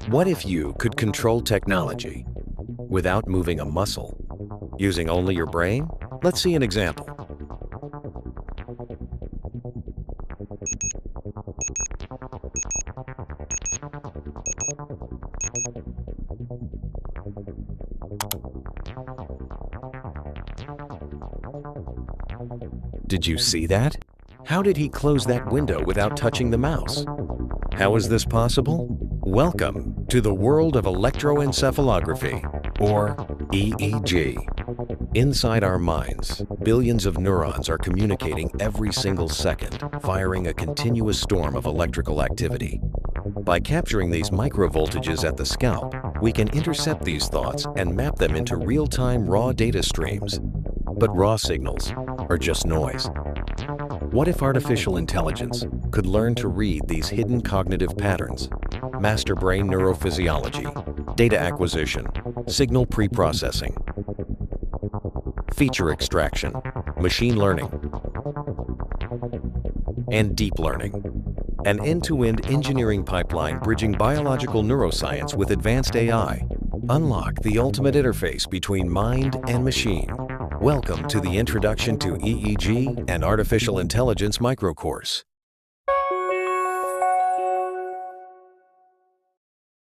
What if you could control technology without moving a muscle, using only your brain? Let's see an example. Did you see that? How did he close that window without touching the mouse? How is this possible? Welcome to the world of electroencephalography, or EEG. Inside our minds, billions of neurons are communicating every single second, firing a continuous storm of electrical activity. By capturing these microvoltages at the scalp, we can intercept these thoughts and map them into real-time raw data streams. But raw signals are just noise. What if artificial intelligence could learn to read these hidden cognitive patterns? Master brain neurophysiology, data acquisition, signal pre-processing, feature extraction, machine learning, and deep learning. An end-to-end engineering pipeline bridging biological neuroscience with advanced AI. Unlock the ultimate interface between mind and machine. Welcome to the Introduction to EEG and Artificial Intelligence microcourse.